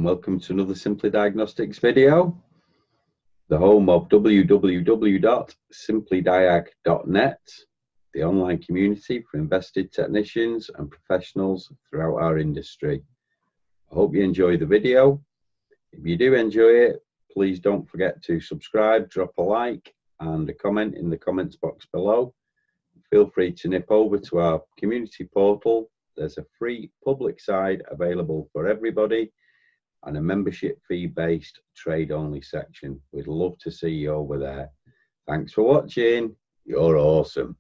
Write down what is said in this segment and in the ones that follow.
and welcome to another Simply Diagnostics video, the home of www.SimplyDiag.net, the online community for invested technicians and professionals throughout our industry. I hope you enjoy the video. If you do enjoy it, please don't forget to subscribe, drop a like and a comment in the comments box below. Feel free to nip over to our community portal. There's a free public side available for everybody and a membership fee-based trade-only section. We'd love to see you over there. Thanks for watching. You're awesome.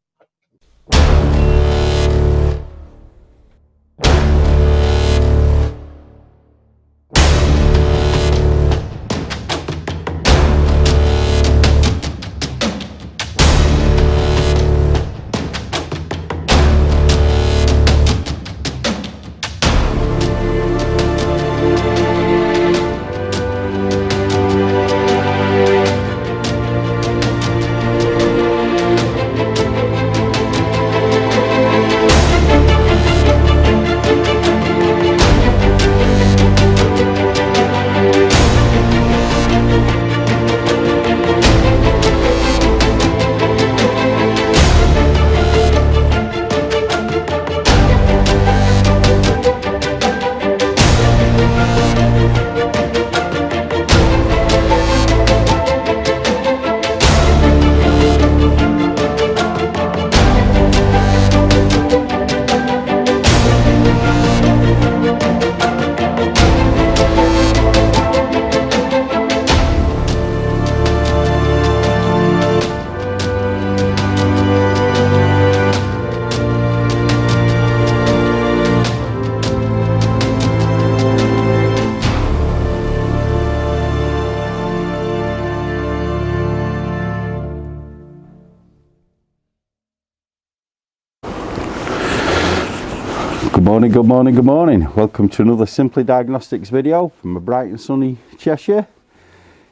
Good morning. Welcome to another Simply Diagnostics video from a bright and sunny Cheshire.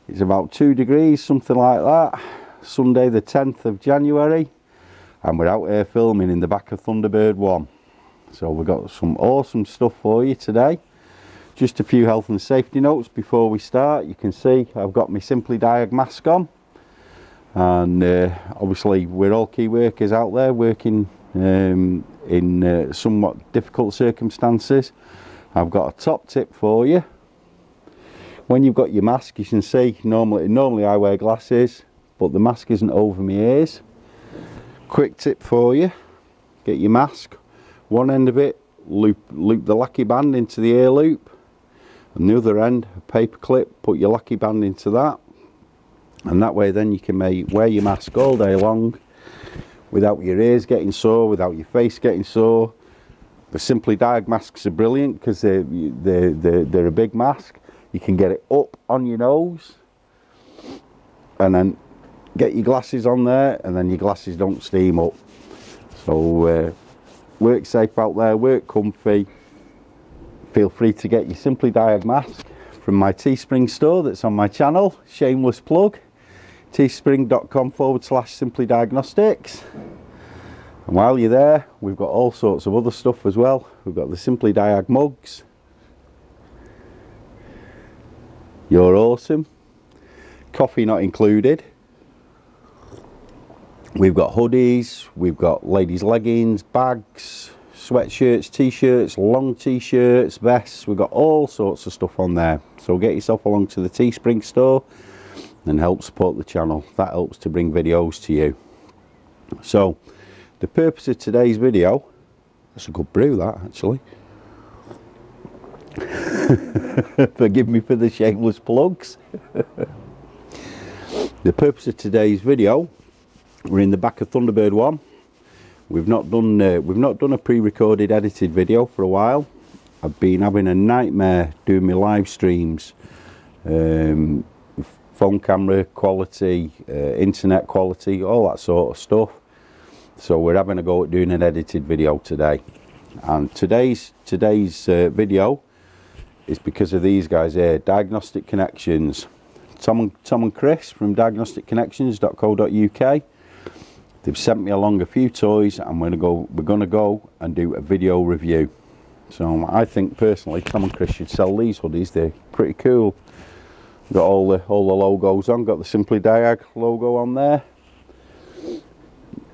It's about 2 degrees, something like that. Sunday the 10th of January, and we're out here filming in the back of Thunderbird 1. So we've got some awesome stuff for you today. Just a few health and safety notes before we start. You can see I've got my SimplyDiag mask on, and obviously we're all key workers out there working in somewhat difficult circumstances. I've got a top tip for you. When you've got your mask, you can see normally I wear glasses, but the mask isn't over my ears. Quick tip for you: get your mask, one end of it, loop the lucky band into the ear loop, and the other end, a paper clip, put your lucky band into that, and that way then you can wear your mask all day long without your ears getting sore, without your face getting sore. The SimplyDiag masks are brilliant because they're a big mask. You can get it up on your nose and then get your glasses on there, and then your glasses don't steam up. So work safe out there, work comfy. Feel free to get your SimplyDiag mask from my Teespring store that's on my channel. Shameless plug. teespring.com/SimplyDiagnostics. And while you're there, we've got all sorts of other stuff as well. We've got the SimplyDiag mugs. You're awesome. Coffee not included. We've got hoodies, we've got ladies' leggings, bags, sweatshirts, t-shirts, long t-shirts, vests. We've got all sorts of stuff on there. So get yourself along to the Teespring store and help support the channel. That helps to bring videos to you. So the purpose of today's video, that's a good brew that actually. Forgive me for the shameless plugs. The purpose of today's video, we're in the back of Thunderbird 1. We've not done a pre-recorded edited video for a while. I've been having a nightmare doing my live streams. Phone camera quality, internet quality, all that sort of stuff. So we're having a go at doing an edited video today. And today's video is because of these guys here, Diagnostic Connections. Tom and Chris from diagnosticconnections.co.uk. They've sent me along a few toys, and we're gonna go and do a video review. So I think personally Tom and Chris should sell these hoodies. They're pretty cool. Got all the logos on. Got the SimplyDiag logo on there.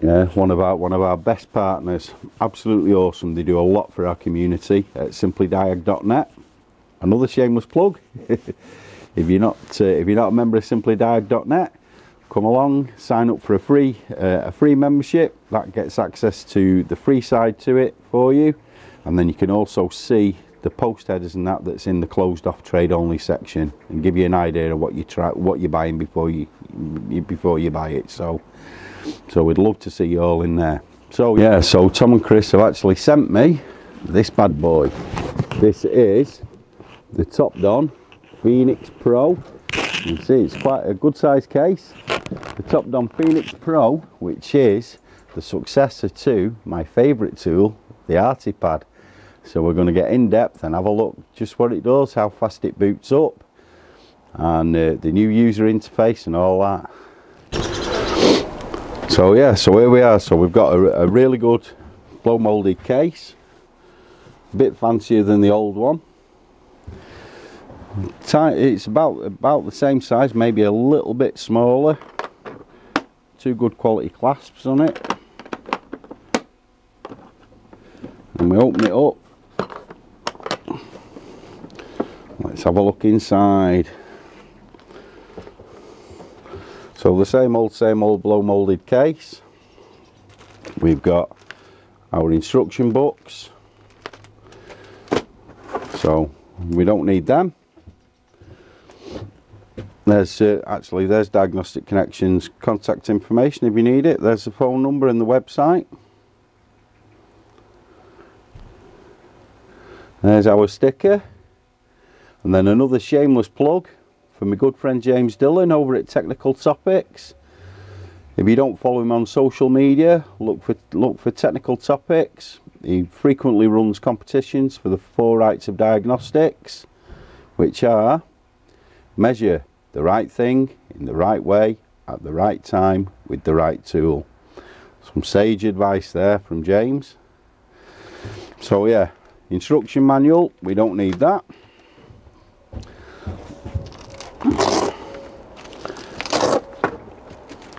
Yeah, one of our best partners. Absolutely awesome. They do a lot for our community at SimplyDiag.net. Another shameless plug. If you're not a member of SimplyDiag.net, come along, sign up for a free membership. That gets access to the free side to it for you, and then you can also see the post headers and that's in the closed off trade only section, and give you an idea of what you're buying before you buy it. So we'd love to see you all in there. So yeah, so Tom and Chris have actually sent me this bad boy. This is the Topdon Phoenix Pro. You can see it's quite a good size case. The Topdon Phoenix Pro, which is the successor to my favourite tool, the ArtiPad. So we're going to get in depth and have a look just what it does, how fast it boots up, and the new user interface and all that. So yeah, so here we are. So we've got a really good blow moulded case, a bit fancier than the old one. It's about the same size, maybe a little bit smaller. Two good quality clasps on it, and we open it up. Let's have a look inside. So the same old blow moulded case. We've got our instruction books, so we don't need them. There's there's Diagnostic Connections contact information if you need it. There's the phone number and the website. There's our sticker, and then another shameless plug for my good friend James Dillon over at Technical Topics. If you don't follow him on social media, look for Technical Topics. He frequently runs competitions for the 4 rights of diagnostics, which are measure the right thing in the right way at the right time with the right tool. Some sage advice there from James. So yeah, instruction manual, we don't need that.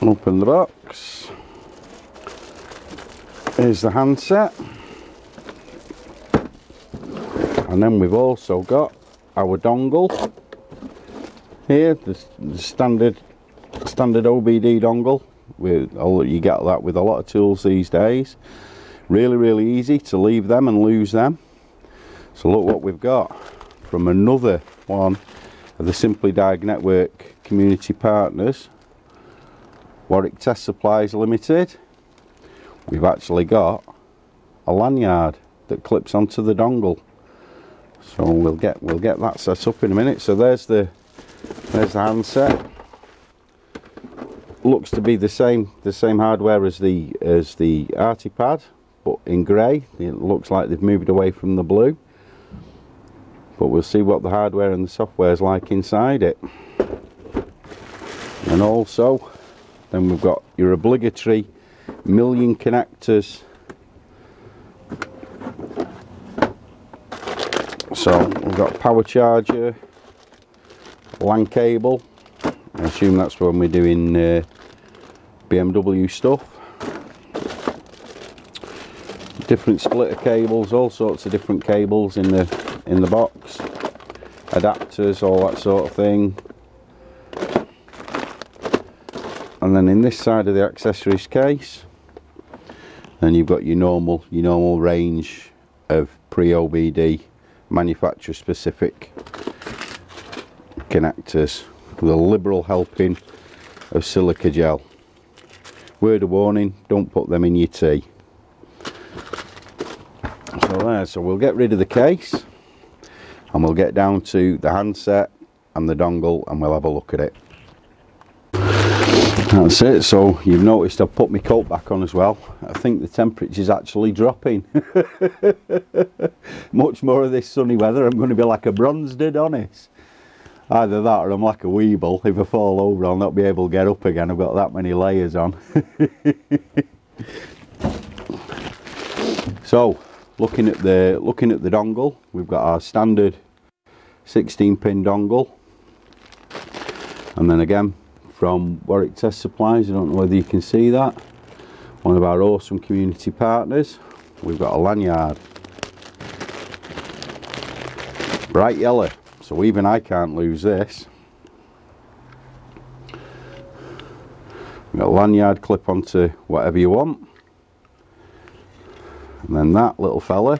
Open the box. Here's the handset, and then we've also got our dongle here, the standard OBD dongle. You get that with a lot of tools these days. Really easy to leave them and lose them. So look what we've got from another one of the SimplyDiag network community partners, Warwick Test Supplies Limited. We've actually got a lanyard that clips onto the dongle. So we'll get that set up in a minute. So there's the handset. Looks to be the same hardware as the ArtiPad, but in grey. It looks like they've moved away from the blue. But we'll see what the hardware and the software is like inside it. And also, then we've got your obligatory million connectors. So we've got power charger, LAN cable. I assume that's when we're doing BMW stuff. Different splitter cables, all sorts of different cables in the box. Adapters, all that sort of thing. And then in this side of the accessories case, then you've got your normal range of pre-OBD manufacturer specific connectors with a liberal helping of silica gel. Word of warning, don't put them in your tea. So we'll get rid of the case and we'll get down to the handset and the dongle and we'll have a look at it. That's it. So you've noticed I've put my coat back on as well. I think the temperature's actually dropping. Much more of this sunny weather, I'm going to be like a bronzed Adonis. Either that or I'm like a weeble. If I fall over I'll not be able to get up again. I've got that many layers on. So looking at the dongle, we've got our standard 16-pin dongle, and then again from Warwick Test Supplies, I don't know whether you can see that, one of our awesome community partners, we've got a lanyard, bright yellow, so even I can't lose this. We've got a lanyard clip onto whatever you want, and then that little fella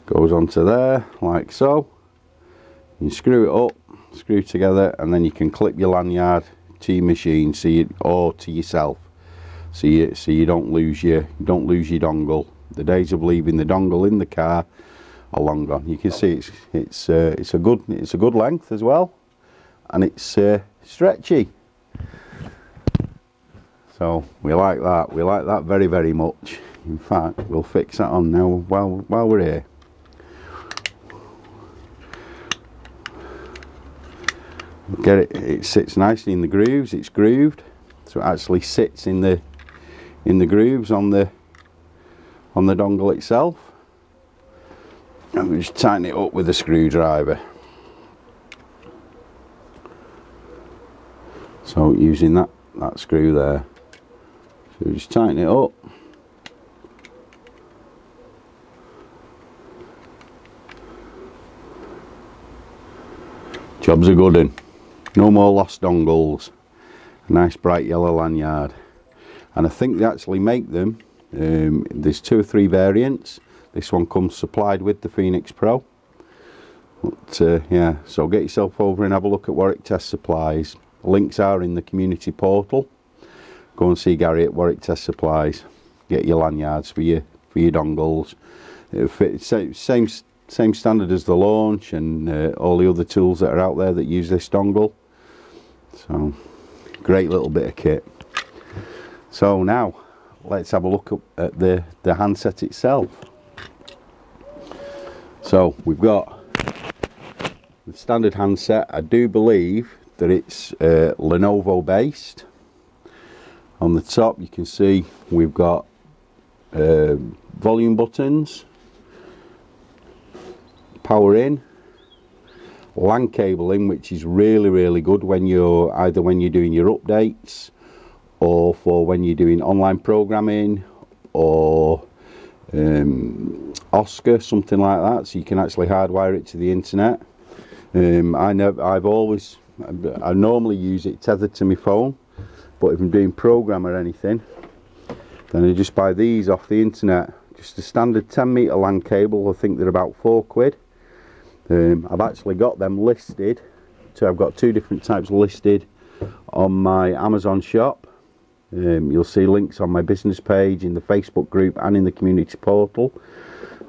goes onto there like so. You screw it up, screw together, and then you can clip your lanyard to your machine, or to yourself, so you don't lose your dongle. The days of leaving the dongle in the car are long gone. You can see it's a good length as well, and it's stretchy. So we like that very, very much. In fact, we'll fix that on now while we're here. Get it, it sits nicely in the grooves, it's grooved, so it actually sits in the grooves on the dongle itself. And we just tighten it up with a screwdriver. So using that screw there, so we just tighten it up. Job's a good one. No more lost dongles. A nice bright yellow lanyard, and I think they actually make them. There's 2 or 3 variants. This one comes supplied with the Phoenix Pro. But yeah, so get yourself over and have a look at Warwick Test Supplies. Links are in the community portal. Go and see Gary at Warwick Test Supplies. Get your lanyards for your dongles. It'll fit same standard as the Launch and all the other tools that are out there that use this dongle. So great little bit of kit. So now let's have a look at the handset itself. So we've got the standard handset. I do believe that it's Lenovo based. On the top you can see we've got volume buttons, power in, LAN cable in, which is really good when you're doing your updates, or for when you're doing online programming, or Oscar, something like that, so you can actually hardwire it to the internet. I normally use it tethered to my phone, but if I'm doing program or anything, then I just buy these off the internet. Just a standard 10-meter LAN cable. I think they're about £4. I've actually got them listed, so I've got 2 different types listed on my Amazon shop. You'll see links on my business page, in the Facebook group, and in the community portal.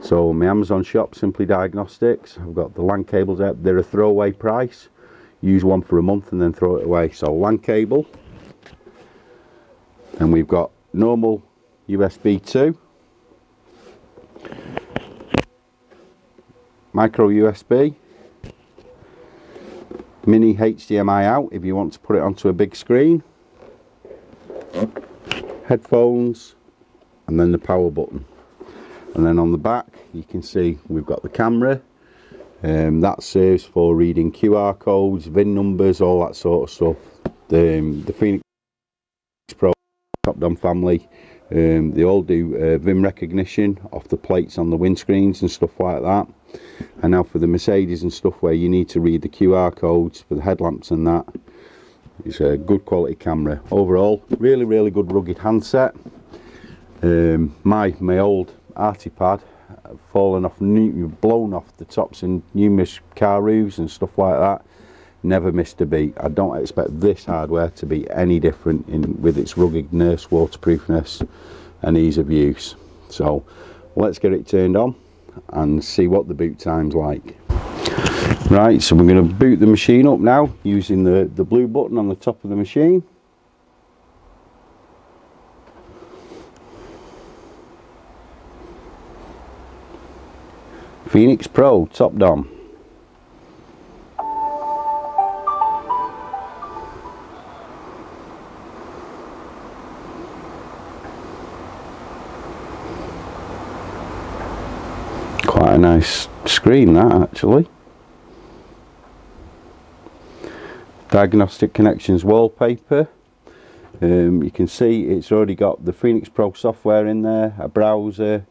So my Amazon shop, Simply Diagnostics, I've got the LAN cables out. They're a throwaway price. Use one for a month and then throw it away. So LAN cable, and we've got normal USB 2, micro USB, mini HDMI out if you want to put it onto a big screen, headphones, and then the power button. And then on the back you can see we've got the camera, that serves for reading QR codes, VIN numbers, all that sort of stuff. The Phoenix Pro Topdon family, they all do VIN recognition off the plates on the windscreens and stuff like that. And now for the Mercedes and stuff where you need to read the QR codes for the headlamps and that, it's a good quality camera. Overall, really good rugged handset. My old Artipad fallen off, blown off the tops in numerous car roofs and stuff like that. Never missed a beat. I don't expect this hardware to be any different with its ruggedness, waterproofness and ease of use. So let's get it turned on and see what the boot time's like. Right, so we're going to boot the machine up now using the blue button on the top of the machine. Phoenix Pro Topdon. quite a nice screen, that, actually. Diagnostic Connections wallpaper. You can see it's already got the Phoenix Pro software in there, a browser,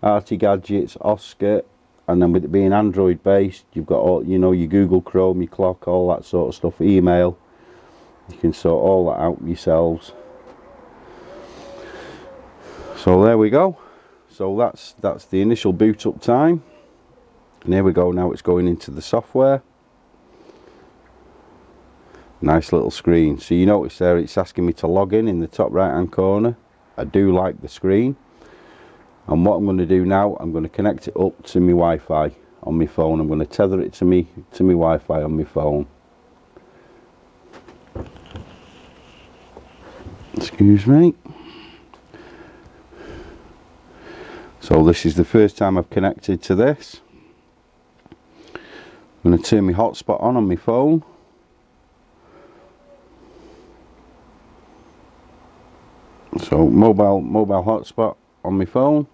Arty Gadgets, Oscar, and then with it being Android based, you've got all, you know, your Google Chrome, your clock, all that sort of stuff, email. You can sort all that out yourselves. So there we go. So that's the initial boot up time. And here we go, now it's going into the software. Nice little screen. So you notice there it's asking me to log in the top right hand corner. I do like the screen. And what I'm going to do now, I'm going to connect it up to my Wi-Fi on my phone. I'm going to tether it to my Wi-Fi on my phone. Excuse me. So this is the first time I've connected to this. I'm going to turn my hotspot on my phone. So mobile hotspot on my phone.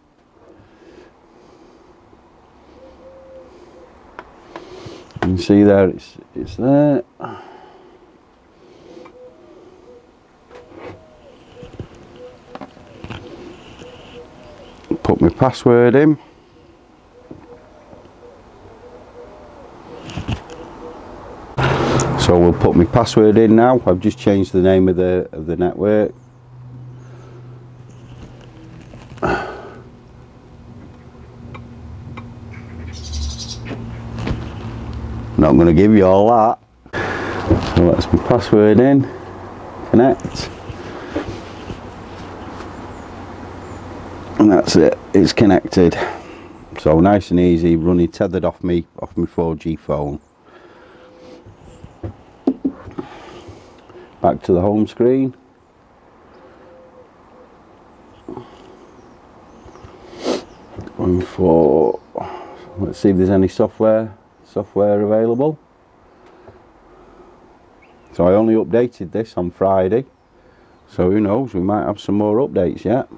You can see there it's there. Put my password in. So we'll put my password in now. I've just changed the name of the network. Not going to give you all that. So that's my password in. Connect. And that's it. It's connected. So nice and easy, running tethered off my 4G phone. Back to the home screen. Going for, let's see if there's any software available. So I only updated this on Friday, so who knows, we might have some more updates yet.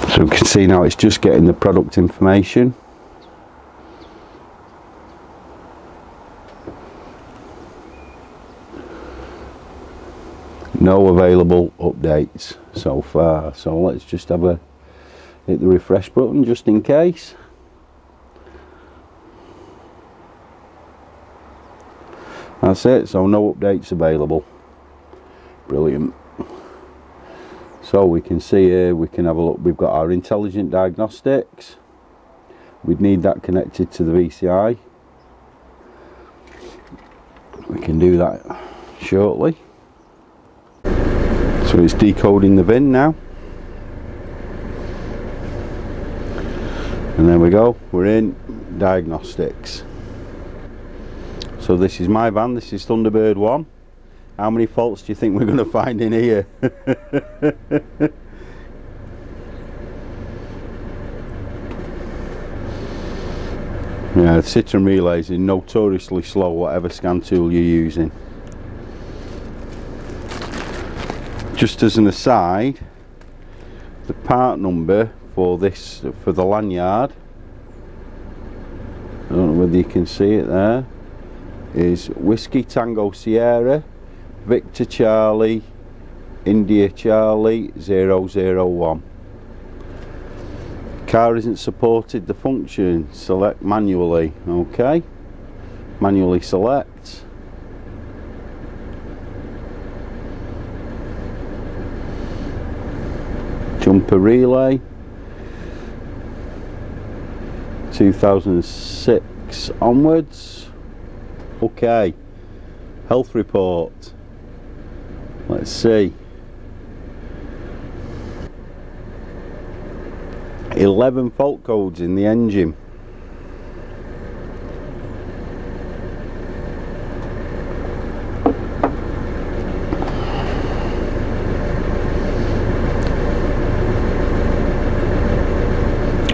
So you can see now it's just getting the product information. No available updates so far, so let's just have a hit the refresh button just in case. That's it, so no updates available. Brilliant. So we can see here, we can have a look, we've got our Intelligent Diagnostics. We'd need that connected to the VCI. We can do that shortly. So it's decoding the VIN now. And there we go, we're in Diagnostics. So this is my van, this is Thunderbird 1. How many faults do you think we're going to find in here? Yeah, Citroen relays is notoriously slow, whatever scan tool you're using. Just as an aside, the part number for this, for the lanyard, I don't know whether you can see it there, is Whiskey Tango Sierra Victor Charlie India Charlie 001. Car isn't supported the function, select manually. Okay, manually select. Jumper relay 2006 onwards. Okay, health report, let's see, 11 fault codes in the engine.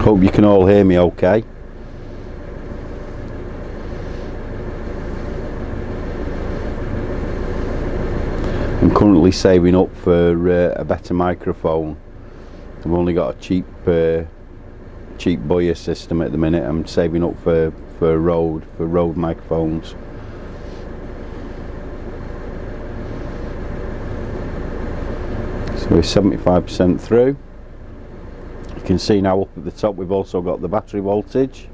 Hope you can all hear me okay. currently saving up for a better microphone. I've only got a cheap Boya system at the minute. I'm saving up for Rode microphones. So we're 75% through. You can see now up at the top we've also got the battery voltage.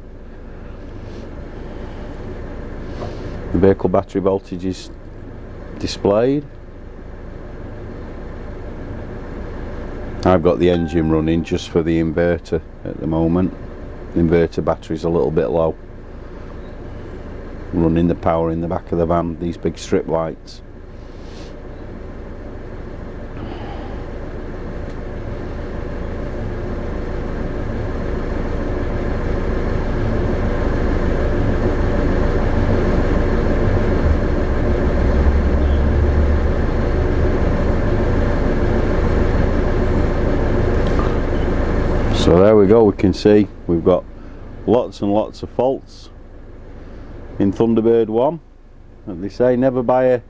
The vehicle battery voltage is displayed. I've got the engine running just for the inverter at the moment. The inverter battery's a little bit low. Running the power in the back of the van, these big strip lights. So there we go, we can see we've got lots and lots of faults in Thunderbird 1. And they say never buy a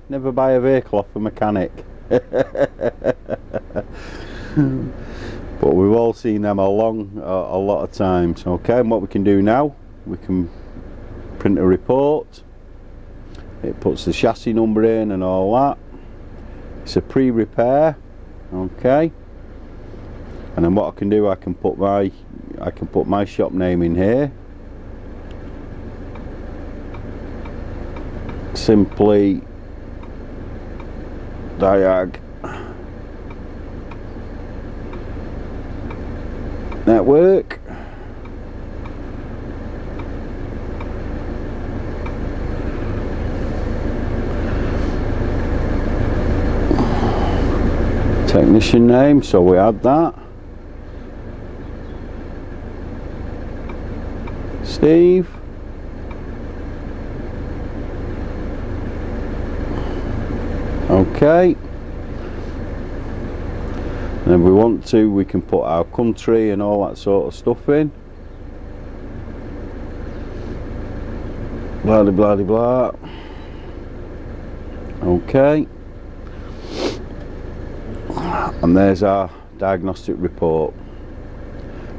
vehicle off a mechanic. But we've all seen them a lot of times. Okay, and what we can do now, we can print a report. It puts the chassis number in and all that. It's a pre-repair. Okay. And then what I can do, I can put my shop name in here. SimplyDiag network. Technician name, so we add that. Steve. Okay. And if we want to, we can put our country and all that sort of stuff in. Blah blah blah blah. Okay. And there's our diagnostic report.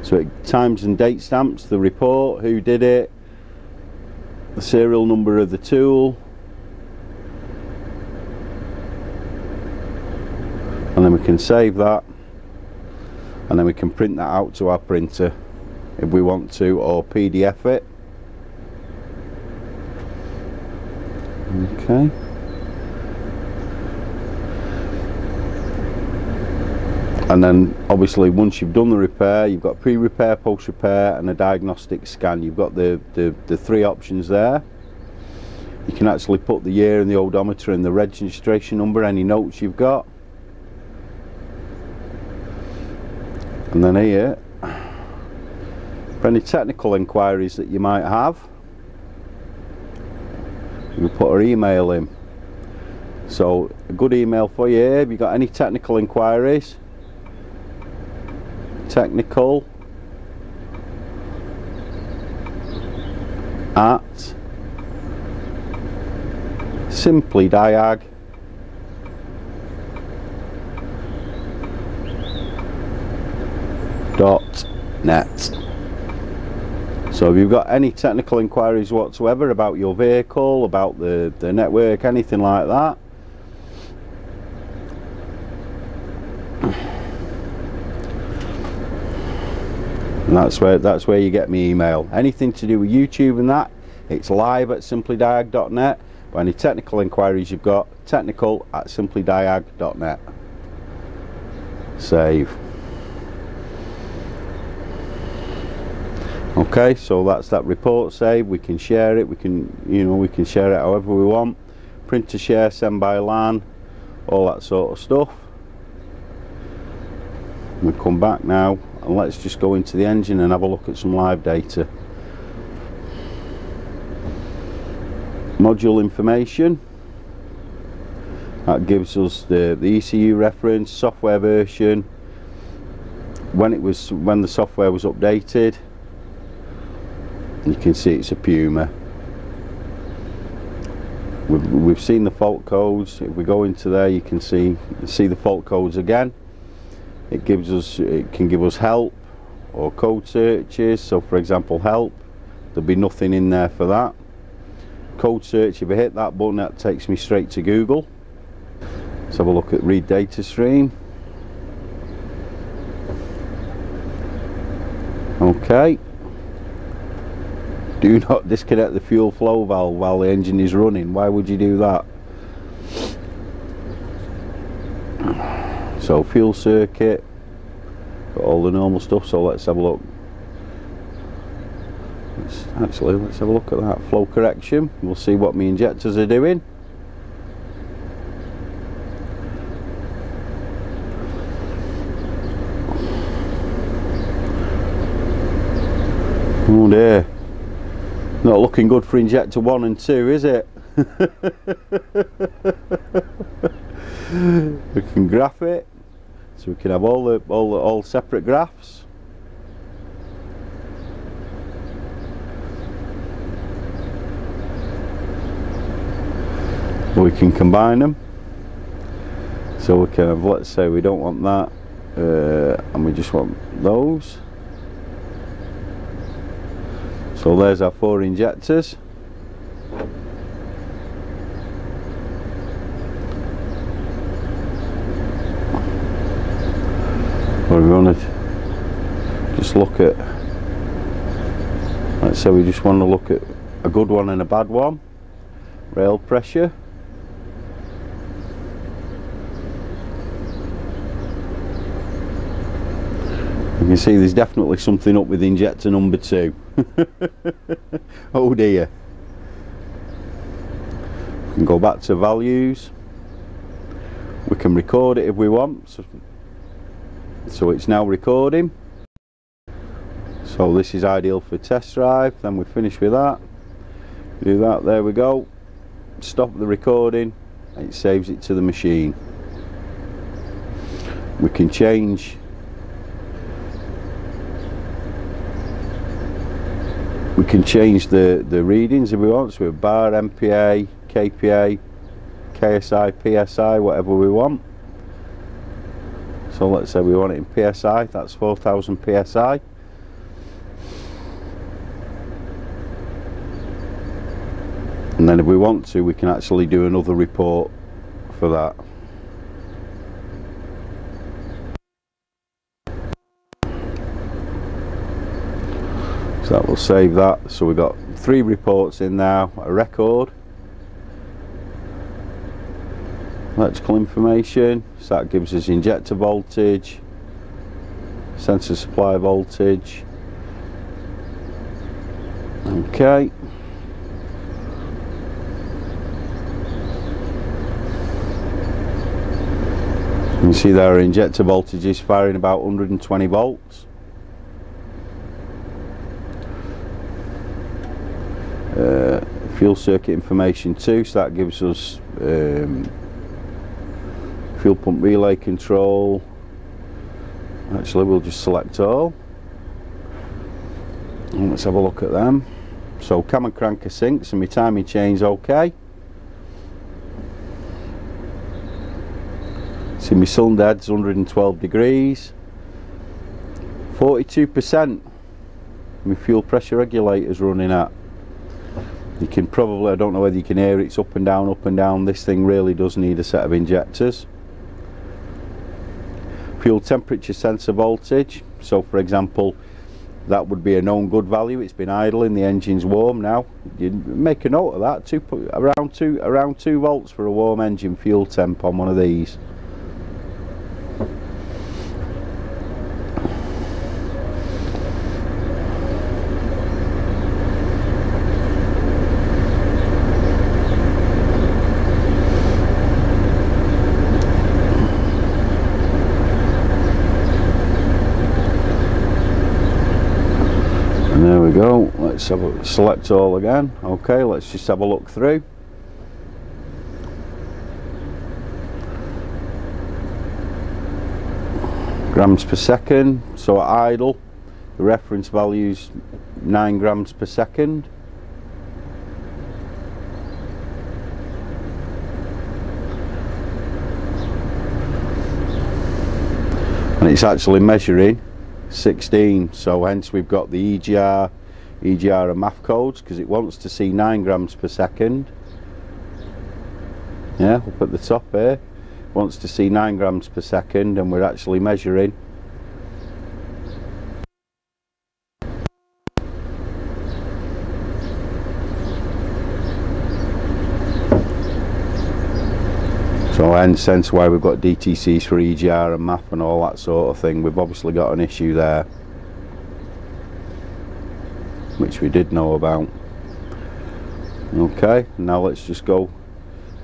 So it times and date stamps the report, who did it, the serial number of the tool, and then we can save that, and then we can print that out to our printer if we want to, or PDF it. Okay. And then obviously once you've done the repair, you've got pre-repair, post-repair and a diagnostic scan. You've got the three options there. You can actually put the year and the odometer and the registration number, any notes you've got. And then here, for any technical inquiries that you might have, you can put our email in. So a good email for you here, if you've got any technical inquiries, technical at SimplyDiag.net. So if you've got any technical inquiries whatsoever about your vehicle, about the network, anything like that, and that's where you get me email. Anything to do with YouTube and that, it's live at SimplyDiag.net. But any technical inquiries you've got, technical at SimplyDiag.net. Save. Okay, so that's that report saved. We can share it. We can share it however we want. Print to share, send by LAN, all that sort of stuff. We come back now and let's just go into the engine and have a look at some live data. Module information, that gives us the ECU reference, software version, when the software was updated. You can see it's a Puma. We've seen the fault codes. If we go into there, you can see the fault codes again. It can give us help or code searches. So for example, help, there'll be nothing in there for that. Code search, if I hit that button, that takes me straight to Google. Let's have a look at read data stream. Okay. Do not disconnect the fuel flow valve while the engine is running. Why would you do that? So fuel circuit, got all the normal stuff. So let's have a look. Let's have a look at that flow correction. We'll see what my injectors are doing. Oh dear. Not looking good for injector 1 and 2, is it? We can graph it, so we can have all separate graphs. We can combine them, so we can have, let's say we don't want that, and we just want those. So there's our 4 injectors. We're going to just look at, let's say we just want to look at a good one and a bad one. Rail pressure. You can see there's definitely something up with injector number 2. Oh dear. We can go back to values. We can record it if we want. So it's now recording. So this is ideal for test drive. Then we finish with that. Do that, there we go. Stop the recording. It saves it to the machine. We can change the readings if we want. So we have bar, MPa, KPa, KSI, PSI, whatever we want. So let's say we want it in PSI, that's 4000 PSI. And then if we want to, we can actually do another report for that. So that will save that. So we've got 3 reports in now, a record, electrical information, so that gives us injector voltage, sensor supply voltage. Okay. You can see there our injector voltage is firing about 120 volts. Fuel circuit information too, so that gives us fuel pump relay control. Actually we'll just select all and let's have a look at them. So cam and crank are synced and my timing chain's okay. See my cylinder head's 112 degrees. 42% my fuel pressure regulator's running at. You can probably, I don't know whether you can hear it, it's up and down. This thing really does need a set of injectors. Fuel temperature sensor voltage, so for example that would be a known good value. It's been idling, the engine's warm now. You make a note of that, around 2 volts for a warm engine fuel temp on one of these. There we go. Let's have a select all again. Okay, let's just have a look through. Grams per second. So at idle, the reference value's 9 grams per second. and it's actually measuring 16, so hence we've got the EGR and math codes, because it wants to see 9 grams per second. Yeah, up at the top here, wants to see 9 grams per second, and we're actually measuring . So hence why we've got DTCs for EGR and math and all that sort of thing. We've obviously got an issue there, which we did know about. Okay, now let's just go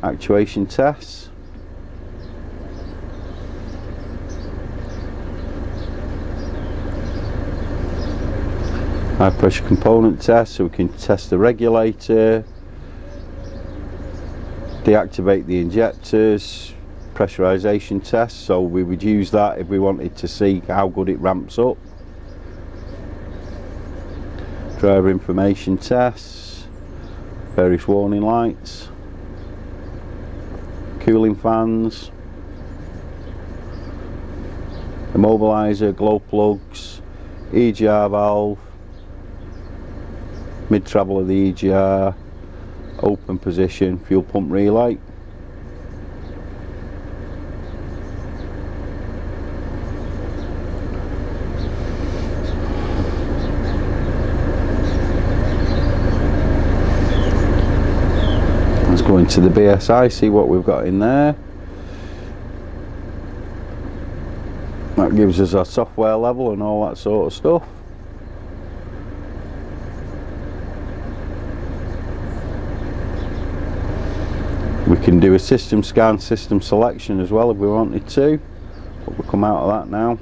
actuation tests. High pressure component test, so we can test the regulator, deactivate the injectors, pressurization test, so we would use that if we wanted to see how good it ramps up. Driver information tests, various warning lights, cooling fans, immobilizer, glow plugs, EGR valve, mid travel of the EGR, open position, fuel pump relay. Let's go into the BSI, see what we've got in there. That gives us our software level and all that sort of stuff. We can do a system scan, system selection as well if we wanted to, but we'll come out of that now.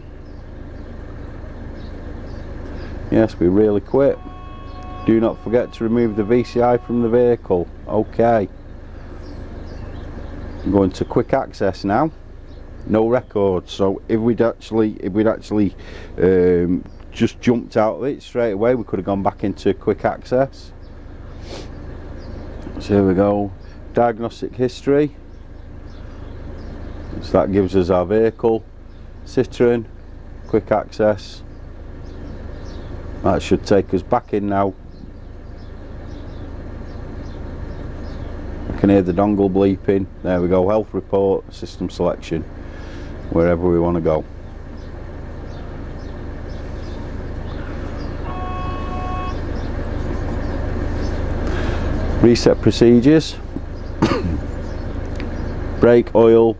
Yes, we really quit. Do not forget to remove the VCI from the vehicle. Okay. I'm going to quick access now. No records. So if we'd actually just jumped out of it straight away, we could have gone back into quick access. So here we go. Diagnostic history, so that gives us our vehicle, Citroen, quick access. That should take us back in now. I can hear the dongle bleeping. There we go, health report, system selection, wherever we want to go. Reset procedures. Brake, oil,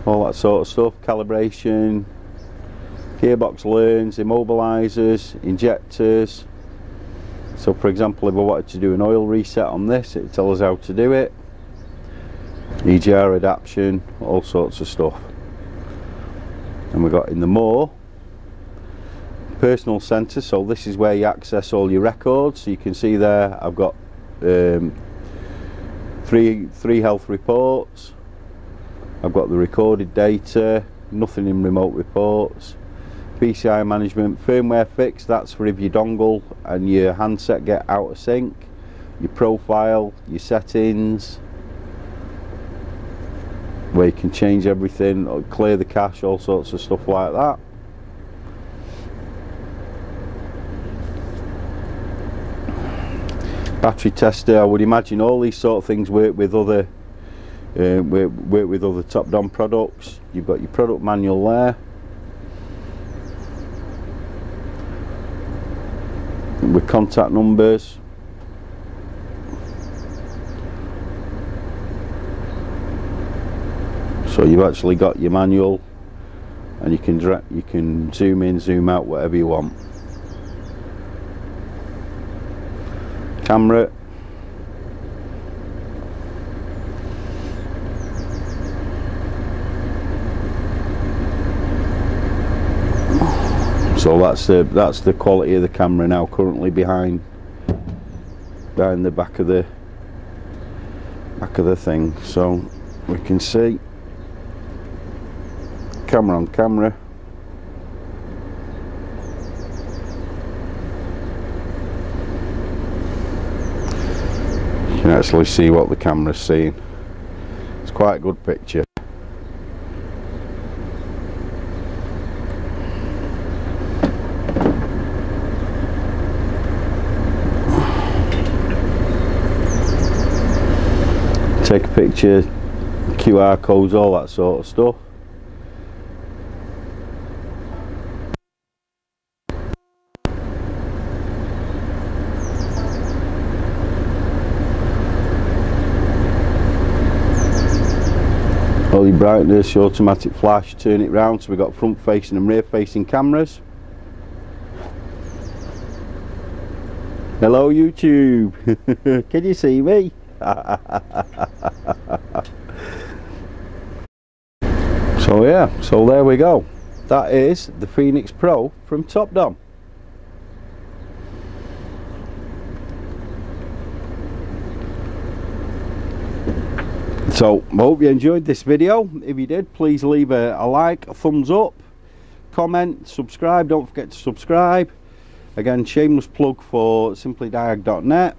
all that sort of stuff, calibration, gearbox learns, immobilizers, injectors. So for example, if I wanted to do an oil reset on this, it tells us how to do it. EGR adaptation, all sorts of stuff. And we got in the more personal center, so this is where you access all your records. So you can see there I've got three health reports. I've got the recorded data, nothing in remote reports. PCI management, firmware fix, that's for if your dongle and your handset get out of sync. Your profile, your settings, where you can change everything, or clear the cache, all sorts of stuff like that. Battery tester, I would imagine all these sort of things work with other Topdon products. You've got your product manual there. With contact numbers. So you've actually got your manual, and you can zoom in, zoom out, whatever you want. Camera. So that's the quality of the camera now, currently behind the back of the thing, so we can see camera on camera. You can actually see what the camera's seeing. It's quite a good picture. take a picture, QR codes, all that sort of stuff. All your brightness, your automatic flash, turn it round, so we've got front facing and rear facing cameras. Hello YouTube, can you see me? So yeah, so there we go. That is the Phoenix Pro from Topdon. So I hope you enjoyed this video. If you did, please leave a like, a thumbs up, comment, subscribe. Don't forget to subscribe. Again, shameless plug for SimplyDiag.net.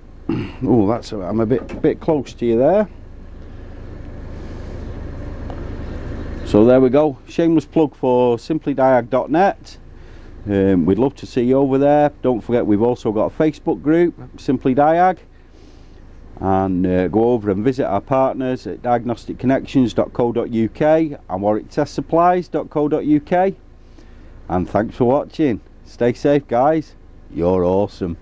Oh, that's I'm a bit close to you there. So there we go. Shameless plug for SimplyDiag.net. We'd love to see you over there. Don't forget, we've also got a Facebook group, SimplyDiag. And go over and visit our partners at diagnosticconnections.co.uk and warwicktestsupplies.co.uk. And thanks for watching. Stay safe, guys. You're awesome.